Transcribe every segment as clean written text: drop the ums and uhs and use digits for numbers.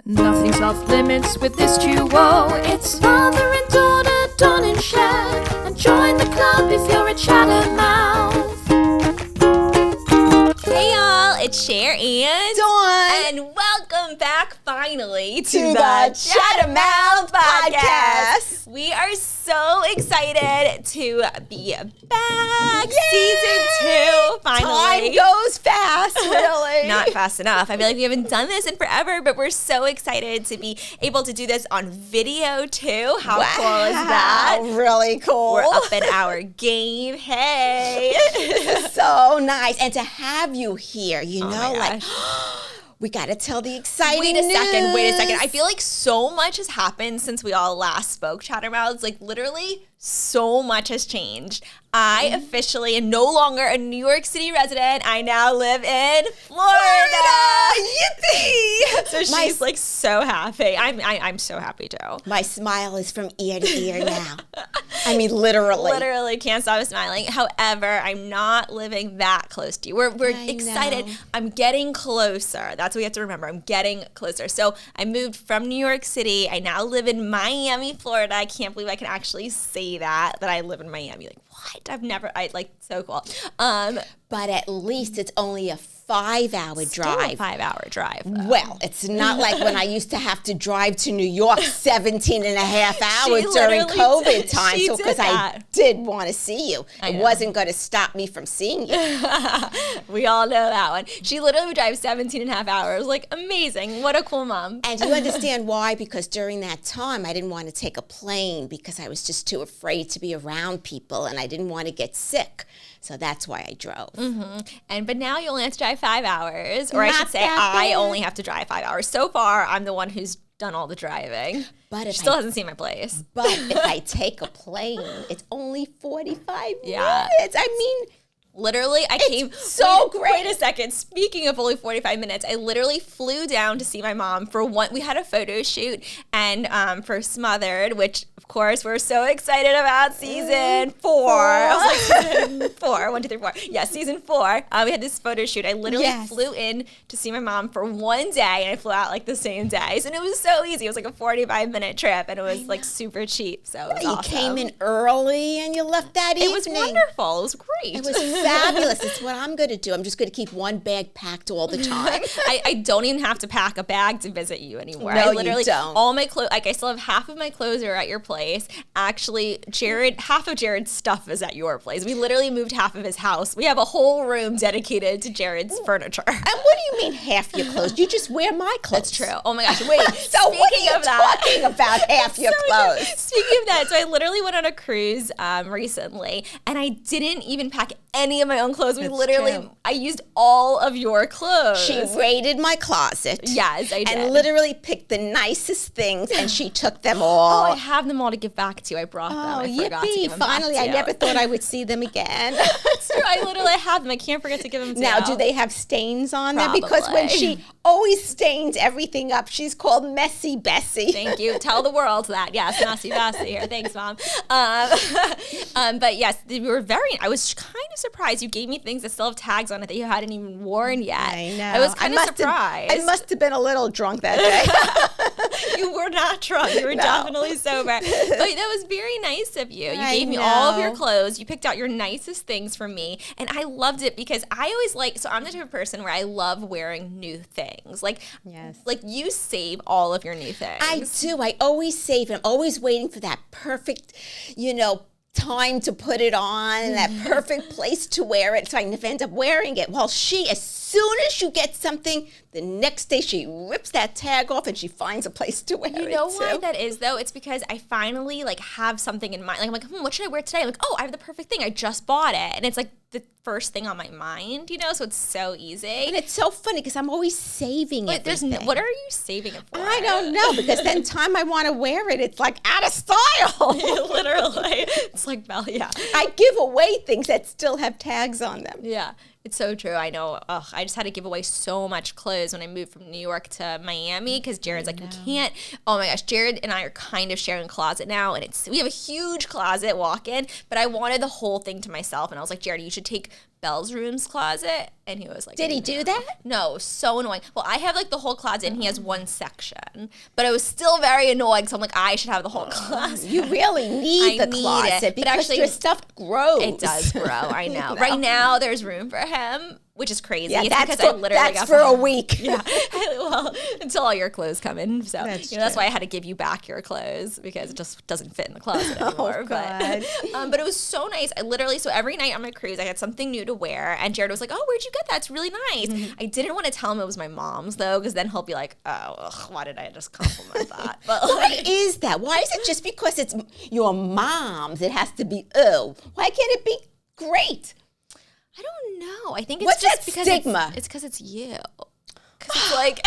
Nothing's off limits with this duo. It's father and daughter, Don and Cher. And join the club if you're a Chattermouth. Hey y'all, it's Cher and Dawn. And welcome back finally to the Chattermouth podcast. We are so excited to be back. Yay! Season 2, finally. Time goes fast, really. Not fast enough. I feel like we haven't done this in forever, but we're so excited to be able to do this on video too. How cool is that? Really cool. We're up in our game. Hey. So nice. And to have you here, you Oh know, my like, we got to tell the exciting Wait a second. news. I feel like so much has happened since we all last spoke, Chattermouths. Like, literally, so much has changed. I officially am no longer a New York City resident. I now live in Florida. Yippee! So she's like so happy. I'm so happy too. My smile is from ear to ear now. I mean, literally. Literally can't stop smiling. However, I'm not living that close to you. We're excited. know. I'm getting closer. That's what we have to remember. I'm getting closer. So I moved from New York City. I now live in Miami, Florida. I can't believe I can actually say that I live in Miami. Like, what? So cool. But at least it's only a 5-hour drive. 5-hour drive. Though. Well, it's not like when I used to have to drive to New York 17 and a half hours during literally COVID did. time. She So did because I that. did want to see you. I It know. wasn't going to stop me from seeing you. We all know that one. She literally would drive 17 and a half hours. Like, amazing. What a cool mom. And you understand why? Because during that time, I didn't want to take a plane because I was just too afraid to be around people and I didn't want to get sick. So that's why I drove. But now you only have to drive 5 hours, or I Not should say that I bad. only have to drive 5 hours. So far, I'm the one who's done all the driving. But She if still I, hasn't seen my place. but if I take a plane, it's only 45 Yeah. minutes. I mean, Literally, I came. so Wait great. a second. Speaking of only 45 minutes, I literally flew down to see my mom for one. We had a photo shoot and for sMothered, which of course we're so excited about season 4. I was like season 4, 1, 2, 3, 4. Yeah, season 4. We had this photo shoot. I literally Yes. flew in to see my mom for one day, and I flew out like the same day. So, and it was so easy. It was like a 45-minute trip, and it was like super cheap. So it was you awesome. came in early and you left that evening. It was wonderful. It was great. It was fabulous. It's what I'm going to do. I'm just going to keep one bag packed all the time. I don't even have to pack a bag to visit you anymore. No, I you literally, don't. all my clothes, like I still have half of my clothes are at your place. Actually, half of Jared's stuff is at your place. We literally moved half of his house. We have a whole room dedicated to Jared's furniture. And what do you mean half your clothes? You just wear my clothes. That's true. Oh my gosh, wait. So what are you talking about half your clothes? Speaking of that, so I literally went on a cruise recently, and I didn't even pack any of my own clothes. true. I used all of your clothes. She raided my closet. Yes, I did. And literally picked the nicest things, and she took them Oh, all. I have them all to give back to you. I brought them. Oh, I forgot to yippee. give them back Finally, to I you. never thought I would see them again. That's true. I literally have them. I can't forget to give them to Now, you. do they have stains on them? Because when Probably. she always stains everything up, she's called Messy Bessie. Thank you. Tell the world that. Yes, Nasty Bassy here. Thanks, Mom. But yes, I was kind of surprised. You gave me things that still have tags on it that you hadn't even worn yet. I know. I was kind of surprised. I must have been a little drunk that day. You were not drunk. You were definitely sober. But that was very nice of you. You I gave me all of your know. clothes. You picked out your nicest things for me. And I loved it because I always I'm the type of person where I love wearing new things. Yes. Like you save all of your new things. I do. I always save it. I'm always waiting for that perfect, time to put it on and that perfect place to wear it so I never end up wearing it. Well, as soon as you get something, the next day she rips that tag off and she finds a place to wear it. You know why too. that is though? It's because I finally have something in mind. Like I'm like, what should I wear today? I'm like, oh, I have the perfect thing. I just bought it. And it's like the first thing on my mind, so it's so easy. And it's so funny because I'm always saving it. What are you saving it for? I don't know, because then time I want to wear it, it's like out of style. Literally. It's like, yeah. I give away things that still have tags on them. Yeah. It's so true. I know. Ugh, I just had to give away so much clothes when I moved from New York to Miami because Jared's like, we can't. Oh my gosh, Jared and I are kind of sharing a closet now, and we have a huge closet walk-in, but I wanted the whole thing to myself, and I was like, Jared, you should take Belle's room's closet, and he was like, Did he do that? No, so annoying. Well, I have like the whole closet, and he has one section, but it was still very annoying. So I'm like, I should have the whole closet. You really need the closet it, because actually, your stuff grows. It does grow. I know. Right now, there's room for him, which is crazy. Yeah, it's that's because for, I literally that's for a week. Yeah. Well, until all your clothes come in. So that's why I had to give you back your clothes because it just doesn't fit in the closet anymore. Oh, God. But it was so nice. I literally, so every night on my cruise, I had something new to wear. And Jared was like, oh, where'd you get that? It's really nice. Mm-hmm. I didn't want to tell him it was my mom's, though, because then he'll be like, oh, ugh, why did I just compliment that? But why is that? Why is it just because it's your mom's, it has to be, oh, why can't it be great? I don't know. I think it's What's just that because stigma? It's because it's you. Because it's like...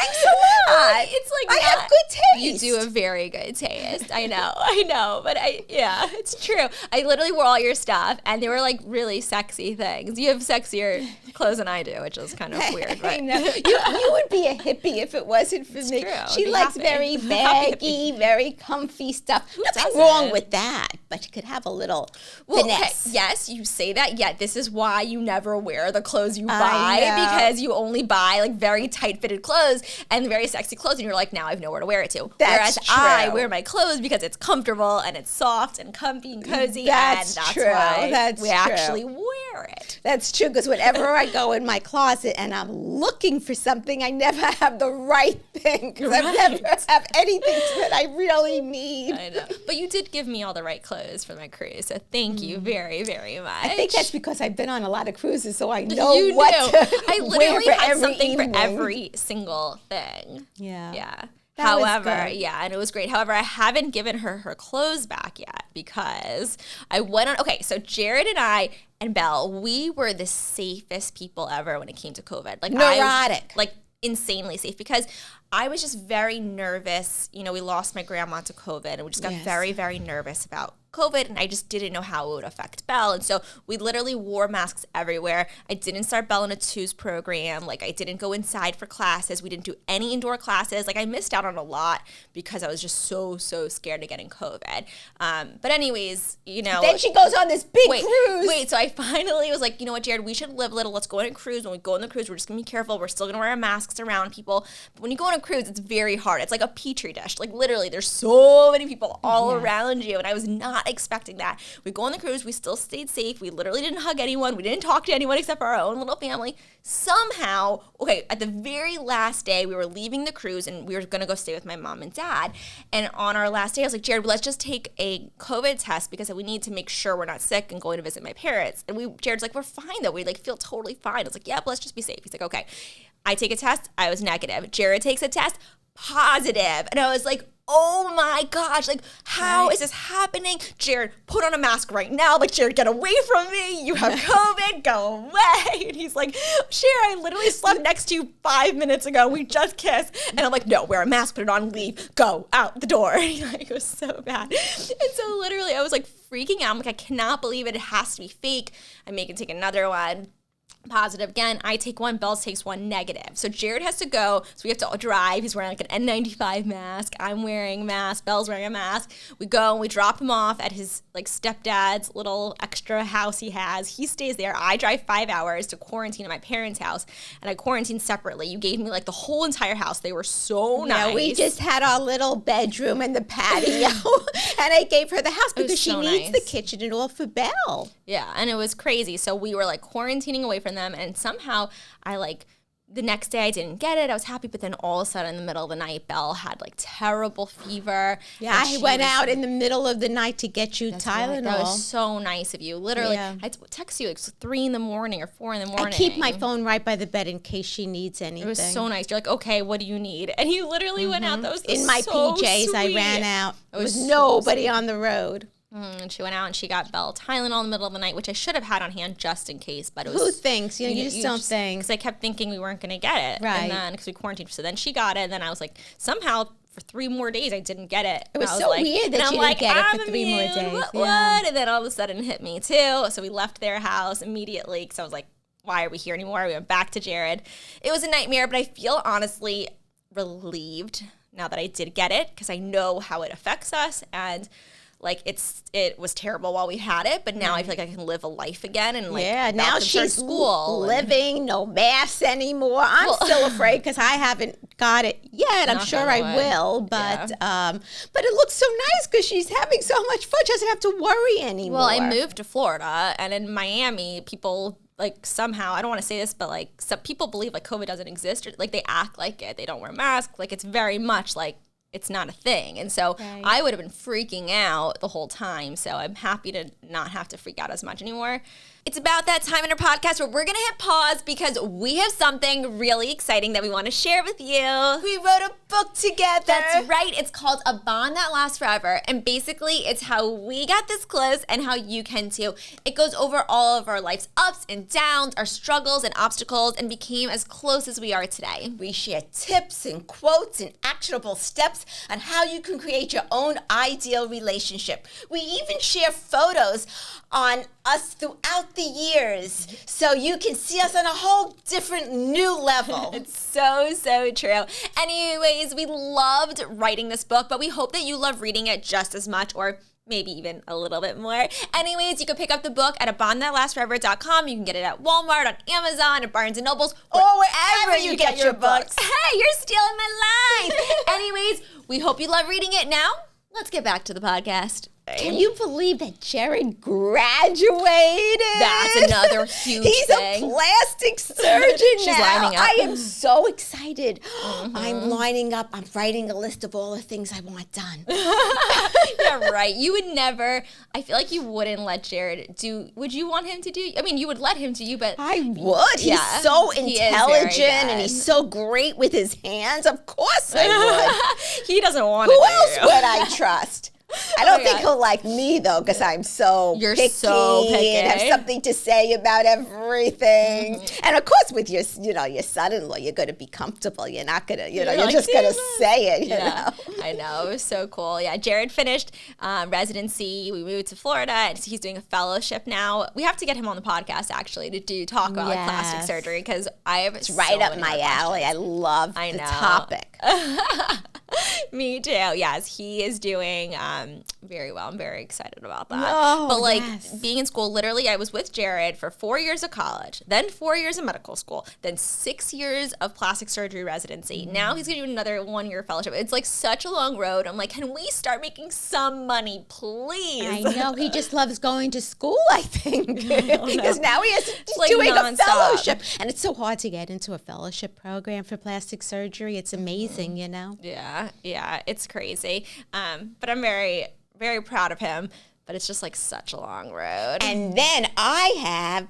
Thanks a lot. It's like I have good taste. You do a very good taste. I know. But it's true. I literally wore all your stuff, and they were like really sexy things. You have sexier clothes than I do, which is kind of weird. But I know. You would be a hippie if it wasn't for me. True. She likes very baggy, very comfy stuff. Nothing wrong with that, but you could have a little finesse. Okay. Yes, you say that. Yet this is why you never wear the clothes you buy, because you only buy like very tight-fitted clothes and very sexy clothes, and you're like, now I have nowhere to wear it to. That's Whereas true. I wear my clothes because it's comfortable and it's soft and comfy and cozy. That's and that's true. why That's we true. actually wear it. That's true, because whenever I go in my closet and I'm looking for something, I never have the right thing, because I never have anything that I really need. I know. But you did give me all the right clothes for my cruise, so thank you very, very much. I think that's because I've been on a lot of cruises, so I know you what knew. to I wear literally for had every something evening. for every single thing. Yeah. However, and it was great. However, I haven't given her clothes back yet because I went on. Okay, so Jared and I and Belle, we were the safest people ever when it came to COVID. Like neurotic. Insanely safe, because I was just very nervous. You know, we lost my grandma to COVID, and we just got very, very nervous about COVID, and I just didn't know how it would affect Belle. And so we literally wore masks everywhere. I didn't start Belle in a twos program. Like, I didn't go inside for classes. We didn't do any indoor classes. Like, I missed out on a lot because I was just so scared of getting COVID. But anyways, you know. Then she goes on this big cruise. Wait, so I finally was like, you know what, Jared, we should live little. Let's go on a cruise. When we go on the cruise, we're just going to be careful. We're still going to wear our masks around people. But when you go on a cruise, it's very hard. It's like a petri dish. Like, literally, there's so many people all around you. And I was not expecting that. We go on the cruise. We still stayed safe. We literally didn't hug anyone. We didn't talk to anyone except for our own little family. Somehow, at the very last day, we were leaving the cruise, and we were going to go stay with my mom and dad. And on our last day, I was like, Jared, let's just take a COVID test because we need to make sure we're not sick and going to visit my parents. And Jared's like, we're fine, though. We feel totally fine. I was like, yeah, but let's just be safe. He's like, okay. I take a test. I was negative. Jared takes a test. Positive. And I was like, oh my gosh, how is this happening? Jared, put on a mask right now. Jared, get away from me. You have COVID. Go away. And he's like, Cher, I literally slept next to you 5 minutes ago. We just kissed. And I'm like, no, wear a mask, put it on, leave, go out the door. It was so bad. And so literally I was freaking out. I'm I cannot believe it. It has to be fake. I make him take another one. Positive again. I take one. Belle takes one negative. So Jared has to go. So we have to drive. He's wearing an N95 mask. I'm wearing a mask. Belle's wearing a mask. We go and we drop him off at his stepdad's little extra house he has. He stays there. I drive 5 hours to quarantine at my parents' house, and I quarantined separately. You gave me the whole entire house. They were so nice. Yeah, we just had our little bedroom and the patio, and I gave her the house because she needs the kitchen and all for Belle. Yeah, and it was crazy. So we were quarantining away from them, and somehow I the next day I didn't get it. I was happy, but then all of a sudden in the middle of the night, Belle had terrible fever. Yeah, I went out in the middle of the night to get you Tylenol. Right. That was so nice of you. Literally, I text you 3 in the morning or 4 in the morning. I keep my phone right by the bed in case she needs anything. It was so nice. You're okay, what do you need? And you literally went out. That was in my so PJs. sweet. I ran out. There was so nobody on the road. And she went out and she got Belle Tylenol in the middle of the night, which I should have had on hand just in case. But it was, who thinks? You just don't think. Because I kept thinking we weren't going to get it. Right. And then, because we quarantined. So then she got it. And then I was somehow for 3 more days I didn't get it. It was so weird that you didn't get it for 3 more days. What? And then all of a sudden it hit me too. So we left their house immediately because I was like, why are we here anymore? We went back to Jared. It was a nightmare, but I feel honestly relieved now that I did get it because I know how it affects us. And like it was terrible while we had it, but now I feel like I can live a life again and like now she's living, no masks anymore. I'm still afraid because I haven't got it yet. I'm sure I will, but it looks so nice because she's having so much fun. She doesn't have to worry anymore. Well, I moved to Florida, and in Miami, people like somehow, I don't want to say this, but like some people believe like COVID doesn't exist, or like they act like it. They don't wear masks. Like it's very much like it's not a thing. And so I would have been freaking out the whole time. So I'm happy to not have to freak out as much anymore. It's about that time in our podcast where we're going to hit pause because we have something really exciting that we want to share with you. We wrote a book together. That's right. It's called A Bond That Lasts Forever. And basically, it's how we got this close and how you can too. It goes over all of our life's ups and downs, our struggles and obstacles, and became as close as we are today. We share tips and quotes and actionable steps on how you can create your own ideal relationship. We even share photos on us throughout the years so you can see us on a whole different new level. It's so true. Anyways, we loved writing this book, but we hope that you love reading it just as much, or maybe even a little bit more. Anyways, you can pick up the book at abondthatlastforever.com. You can get it at Walmart, on Amazon, at Barnes & Nobles, or wherever you get your books. Hey, you're stealing my line. Anyways, we hope you love reading it. Now, let's get back to the podcast. Can you believe that Jared graduated? That's another huge He's thing. a plastic surgeon She's now. lining up. I am so excited. I'm lining up. I'm writing a list of all the things I want done. Yeah, right. You would never, I feel like you wouldn't let Jared do, would you want him to do, I mean, you would let him to you, but. I would. He's so intelligent and he's so great with his hands. Of course I would. He doesn't want to Who do. else would I trust? I don't think he'll like me, though, because I'm so picky, so picky and have something to say about everything. And, of course, with your son-in-law, you're going to be comfortable. You're not going to, you're just going to say it, you know. I know. It was so cool. Yeah, Jared finished residency. We moved to Florida, and he's doing a fellowship now. We have to get him on the podcast, actually, to talk about like, plastic surgery, because I have It's right up my alley. I love the topic. Me too. Yes, he is doing very well. I'm very excited about that. Oh, but like being in school, literally, I was with Jared for 4 years of college, then 4 years of medical school, then 6 years of plastic surgery residency. Now he's going to do another 1 year fellowship. It's like such a long road. I'm like, can we start making some money, please? I know. He just loves going to school, I think. Because now he is like doing nonstop. a fellowship. And it's so hard to get into a fellowship program for plastic surgery. It's amazing, you know? Yeah, it's crazy. But I'm very, very proud of him. But it's just like such a long road. And then I have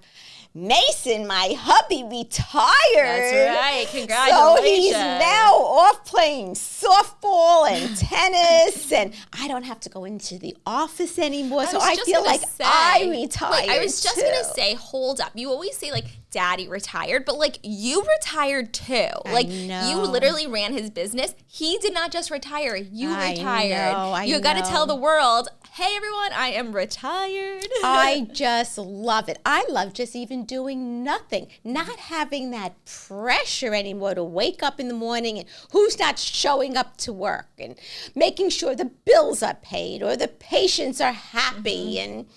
Mason, my hubby, retired. That's right. Congratulations. So he's now off playing softball and tennis, and I don't have to go into the office anymore. So I feel like I retired. I was just going to say, hold up. You always say, like, Daddy retired, but, like, you retired too. Like, you literally ran his business. He did not just retire. You retired. You got to tell the world, hey, everyone, I am retired. I just love it. I love just even doing nothing, not having that pressure anymore to wake up in the morning and who's not showing up to work and making sure the bills are paid or the patients are happy and,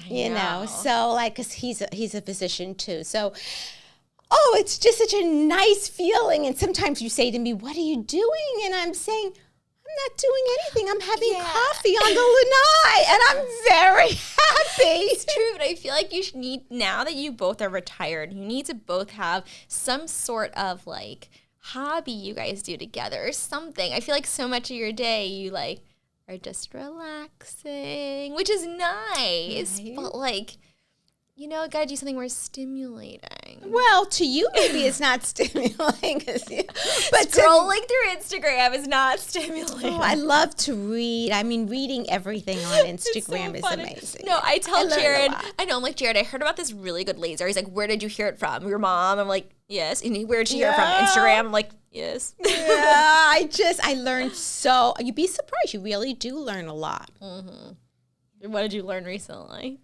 you know, so like, because he's a physician too. So, it's just such a nice feeling. And sometimes you say to me, what are you doing? And I'm saying, I'm not doing anything. I'm having coffee on the lanai, and I'm very happy. It's true, but I feel like you should need, now that you both are retired, you need to both have some sort of like hobby you guys do together or something. I feel like so much of your day you like are just relaxing, which is nice, but like, you know, gotta do something more stimulating. Well, to you, maybe it's not stimulating. But scrolling through Instagram is not stimulating. Oh, I love to read. I mean, reading everything on Instagram is amazing. No, I tell Jared, I'm like, Jared, I heard about this really good laser. He's like, where did you hear it from? Your mom? I'm like, yes. And where did you hear it from? Instagram? I'm like, yes. Yeah, I learned so, you'd be surprised. You really do learn a lot. Mm-hmm. What did you learn recently?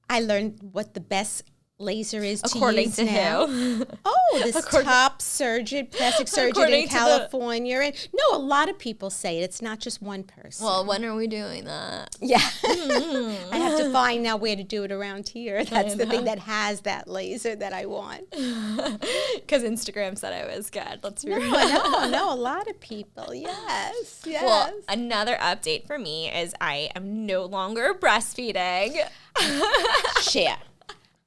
I learned what the best laser is to According use to now. who? Oh, this top surgeon, plastic surgeon According in to the- California. And no, a lot of people say it. It's not just one person. Well, when are we doing that? Yeah. I have to find now where to do it around here. That's the thing that has that laser that I want. Because Instagram said I was good. Let's be real. No, a lot of people. Yes. Well, another update for me is I am no longer breastfeeding. Cher.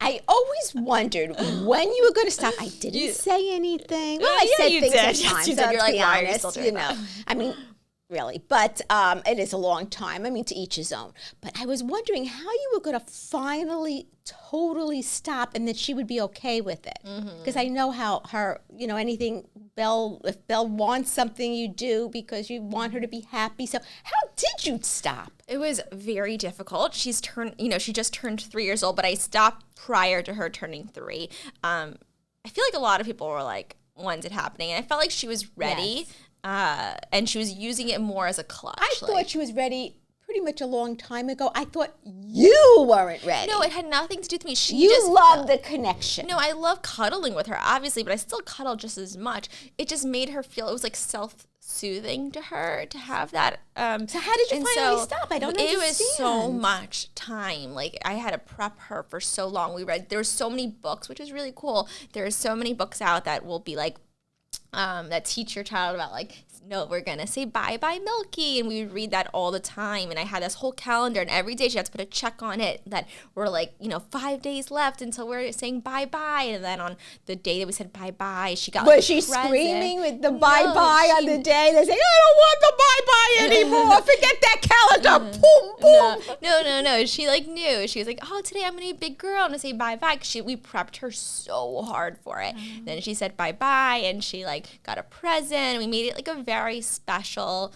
I always wondered when you were going to stop. I didn't say anything. Well, I said you things did. at Yes, times. you did. Let's You're like, be why are you honest, still doing that? I mean, really. But it is a long time. I mean, to each his own. But I was wondering how you were going to finally totally stop and that she would be okay with it. Because I know how her, anything, if Belle wants something, you do because you want her to be happy. So how did you stop? It was very difficult. She just turned 3 years old, but I stopped prior to her turning 3. I feel like a lot of people were like, when's it happening? And I felt like she was ready, and she was using it more as a clutch. I thought she was ready pretty much a long time ago. I thought you weren't ready. No, it had nothing to do with me. You love the connection. No, I love cuddling with her, obviously, but I still cuddle just as much. It just made her feel, it was like self-soothing to her to have that. So how did you finally stop? I don't understand. It was so much time. Like, I had to prep her for so long. There were so many books, which is really cool. There are so many books out that will be like, that teach your child about like, no, we're going to say bye-bye Milky. And we would read that all the time. And I had this whole calendar, and every day she had to put a check on it that we're like, 5 days left until we're saying bye-bye. And then on the day that we said bye-bye, she got Was she screaming with the bye-bye on the day? They say, I don't want the bye-bye anymore. Forget that calendar. Boom, boom. No. She like knew. She was like, oh, today I'm going to be a big girl. I'm going to say bye-bye. Because we prepped her so hard for it. Then she said bye-bye, and she like got a present. We made it like a very special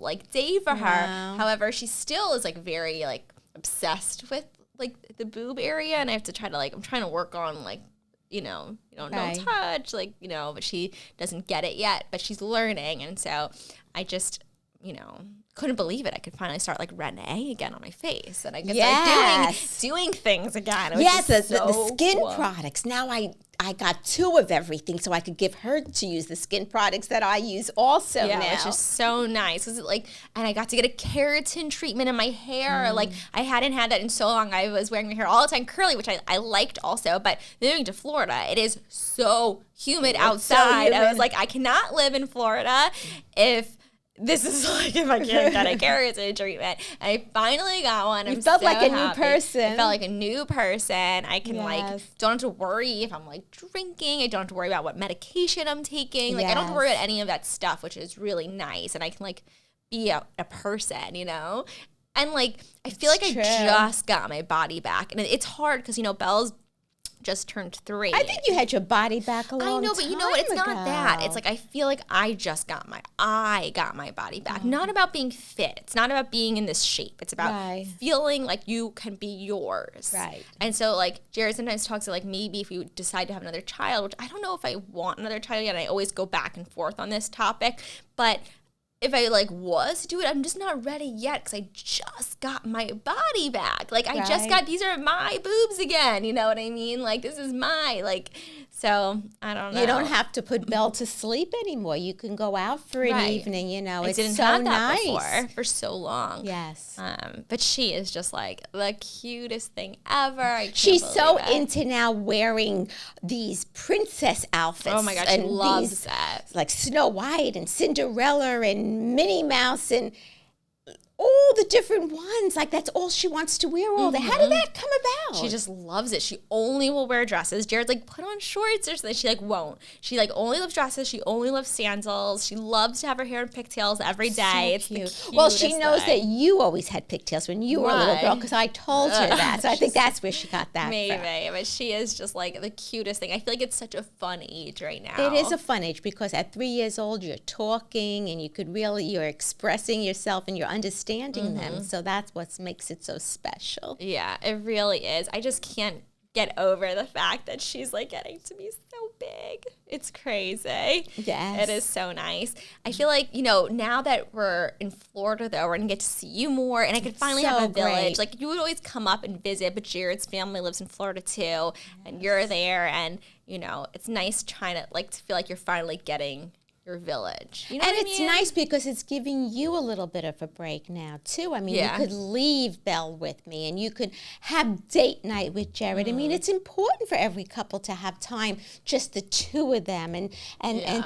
like day for her. However, she still is like very like obsessed with like the boob area, and I have to try to like, I'm trying to work on like, don't touch, like, but she doesn't get it yet, but she's learning. And so I just, couldn't believe it. I could finally start like Renee again on my face, and I guess like doing things again. Yes, the skin products. Now I got 2 of everything, so I could give her to use the skin products that I use also now. Which is so nice. Was it like, and I got to get a keratin treatment in my hair. Like, I hadn't had that in so long. I was wearing my hair all the time curly, which I liked also. But moving to Florida, it is so humid outside. I was like, I cannot live in Florida if this is like, if I can't get a keratin treatment. And I finally got one. You felt like a new person. I felt like a new person. I can don't have to worry if I'm like drinking. I don't have to worry about what medication I'm taking. Like, I don't have to worry about any of that stuff, which is really nice. And I can like be a person, And like, I feel like I just got my body back. And it's hard because, Belle's just turned 3. I think you had your body back a long time ago. I know, but you know what? It's not that. It's like, I feel like I got my body back. Not about being fit. It's not about being in this shape. It's about feeling like you can be yours. Right. And so like Jared sometimes talks about like, maybe if we decide to have another child, which I don't know if I want another child yet. I always go back and forth on this topic, but if I like was to do it, I'm just not ready yet because I just got my body back. Like, I just got, these are my boobs again. You know what I mean? Like, this is so I don't know. You don't have to put Belle to sleep anymore. You can go out for an evening, It's didn't so have that nice. before for so long. Yes. But she is just like the cutest thing ever. She's so into now wearing these princess outfits. Oh my God, she loves that. Like Snow White and Cinderella and Minnie Mouse and all the different ones. Like, that's all she wants to wear all day. How did that come about? She just loves it. She only will wear dresses. Jared's like, put on shorts or something. She like won't. She like only loves dresses. She only loves sandals. She loves to have her hair in pigtails every day. So cute. Well, she knows that you always had pigtails when you were a little girl because I told her that. So I think that's where she got that from. But she is just like the cutest thing. I feel like it's such a fun age right now. It is a fun age because at 3 years old, you're talking and you're expressing yourself and you're understanding them. So that's what makes it so special. Yeah, it really is. I just can't get over the fact that she's like getting to be so big. big. It's crazy. Yes. It is so nice. I feel like, now that we're in Florida, though, we're going to get to see you more, and I could finally have a village. Great. Like, you would always come up and visit, but Jared's family lives in Florida, too, and you're there, and, it's nice trying to, to feel like you're finally getting your village. You know and what I it's mean? nice because it's giving you a little bit of a break now, too. I mean, you could leave Belle with me, and you could have date night with Jared. I mean, it's important for every couple to have time, just the two of them, and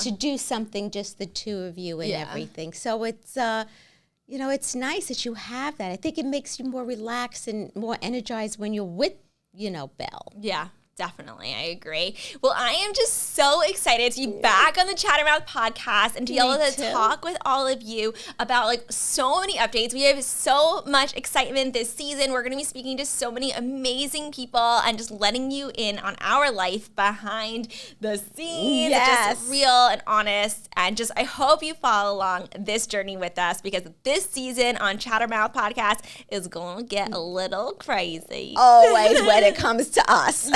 to do something just the two of you and everything. So it's, it's nice that you have that. I think it makes you more relaxed and more energized when you're with, Belle. Yeah. Definitely, I agree. Well, I am just so excited to be back on the Chattermouth podcast and to be able to talk with all of you about so many updates. We have so much excitement this season. We're going to be speaking to so many amazing people and just letting you in on our life behind the scenes. Yes. Just real and honest. And I hope you follow along this journey with us, because this season on Chattermouth podcast is going to get a little crazy. Always when it comes to us.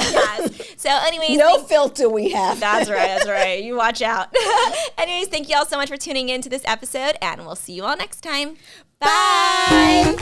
So anyways, no filter we have. That's right. You watch out. Anyways, thank you all so much for tuning in to this episode, and we'll see you all next time. Bye.